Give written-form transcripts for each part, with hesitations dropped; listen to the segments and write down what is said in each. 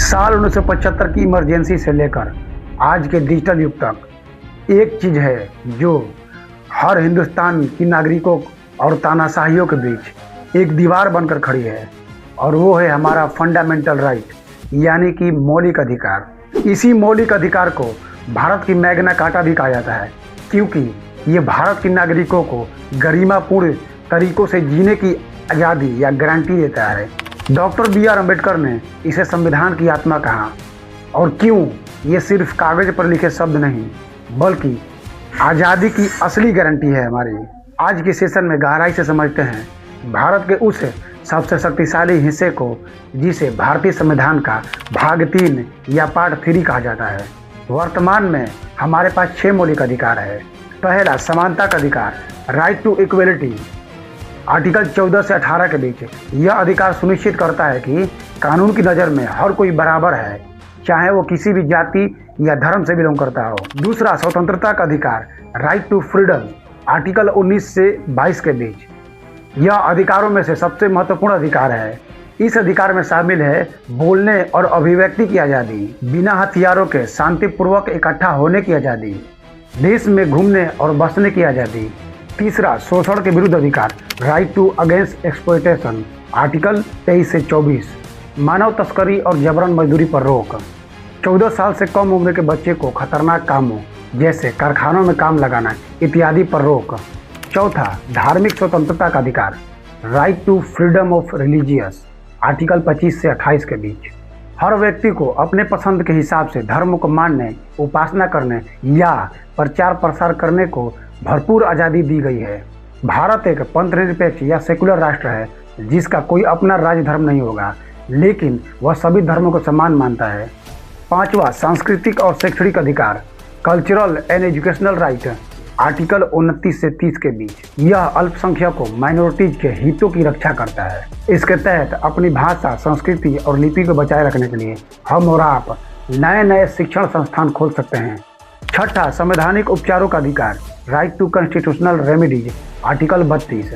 साल 1975 की इमरजेंसी से लेकर आज के डिजिटल युग तक एक चीज़ है जो हर हिंदुस्तान की नागरिकों और तानाशाहियों के बीच एक दीवार बनकर खड़ी है, और वो है हमारा फंडामेंटल राइट यानी कि मौलिक अधिकार। इसी मौलिक अधिकार को भारत की मैग्ना कार्टा भी कहा जाता है, क्योंकि ये भारत के नागरिकों को गरिमापूर्ण तरीकों से जीने की आज़ादी या गारंटी देता है। Doctor B R. अम्बेडकर ने इसे संविधान की आत्मा कहा, और क्यों ये सिर्फ कागज पर लिखे शब्द नहीं बल्कि आज़ादी की असली गारंटी है हमारी। आज के सेशन में गहराई से समझते हैं भारत के उस सबसे शक्तिशाली हिस्से को जिसे भारतीय संविधान का भाग 3 या पार्ट 3 कहा जाता है। वर्तमान में हमारे पास 6 मौलिक अधिकार है। पहला, समानता का अधिकार, राइट टू इक्वलिटी। आर्टिकल 14 से 18 के बीच यह अधिकार सुनिश्चित करता है कि कानून की नज़र में हर कोई बराबर है, चाहे वो किसी भी जाति या धर्म से बिलोंग करता हो। दूसरा, स्वतंत्रता का अधिकार, राइट टू फ्रीडम। आर्टिकल 19 से 22 के बीच यह अधिकारों में से सबसे महत्वपूर्ण अधिकार है। इस अधिकार में शामिल है बोलने और अभिव्यक्ति की आज़ादी, बिना हथियारों के शांतिपूर्वक इकट्ठा होने की आज़ादी, देश में घूमने और बसने की आज़ादी। तीसरा, शोषण के विरुद्ध अधिकार, right to against exploitation. Article 23 से 24, मानव तस्करी और जबरन मजदूरी पर रोक। 14 साल से कम उम्र के बच्चे को खतरनाक कामों जैसे कारखानों में काम लगाना इत्यादि पर रोक। चौथा, धार्मिक स्वतंत्रता का अधिकार, right to freedom of religious. Article 25 से 28 के बीच हर व्यक्ति को अपने पसंद के हिसाब से धर्म को मानने, उपासना करने या प्रचार प्रसार करने को भरपूर आज़ादी दी गई है। भारत एक पंथनिरपेक्ष या सेकुलर राष्ट्र है जिसका कोई अपना राज्य धर्म नहीं होगा, लेकिन वह सभी धर्मों को समान मानता है। पांचवा, सांस्कृतिक और शैक्षणिक अधिकार, cultural and educational right. Article 29 से 30 के बीच यह अल्पसंख्यकों माइनॉरिटीज के हितों की रक्षा करता है। इसके तहत अपनी भाषा, संस्कृति और लिपि को बचाए रखने के लिए हम और आप नए नए शिक्षण संस्थान खोल सकते हैं। छठा, संवैधानिक उपचारों का अधिकार, right to constitutional remedies. Article 32।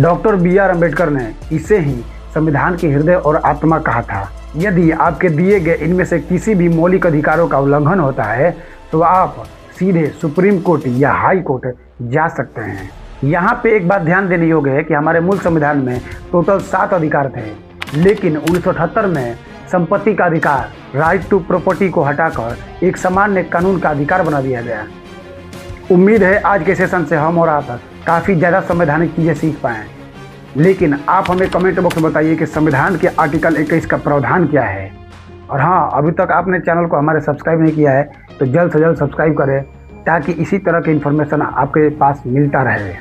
Doctor B R. Ambedkar ने इसे ही संविधान की हृदय और आत्मा कहा था। यदि आपके दिए गए इनमें से किसी भी मौलिक अधिकारों का उल्लंघन होता है तो आप सीधे सुप्रीम कोर्ट या हाई कोर्ट जा सकते हैं। यहाँ पे एक बात ध्यान देने योग्य है कि हमारे मूल संविधान में टोटल 7 अधिकार थे, लेकिन 1978 में संपत्ति का अधिकार, राइट टू प्रॉपर्टी को हटाकर एक सामान्य कानून का अधिकार बना दिया गया। उम्मीद है आज के सेशन से हम और आप काफ़ी ज़्यादा संवैधानिक चीज़ें सीख पाएँ, लेकिन आप हमें कमेंट बॉक्स में बताइए कि संविधान के आर्टिकल 21 का प्रावधान क्या है। और हाँ, अभी तक आपने चैनल को हमारे सब्सक्राइब नहीं किया है तो जल्द से जल्द सब्सक्राइब करें, ताकि इसी तरह की इन्फॉर्मेशन आपके पास मिलता रहे।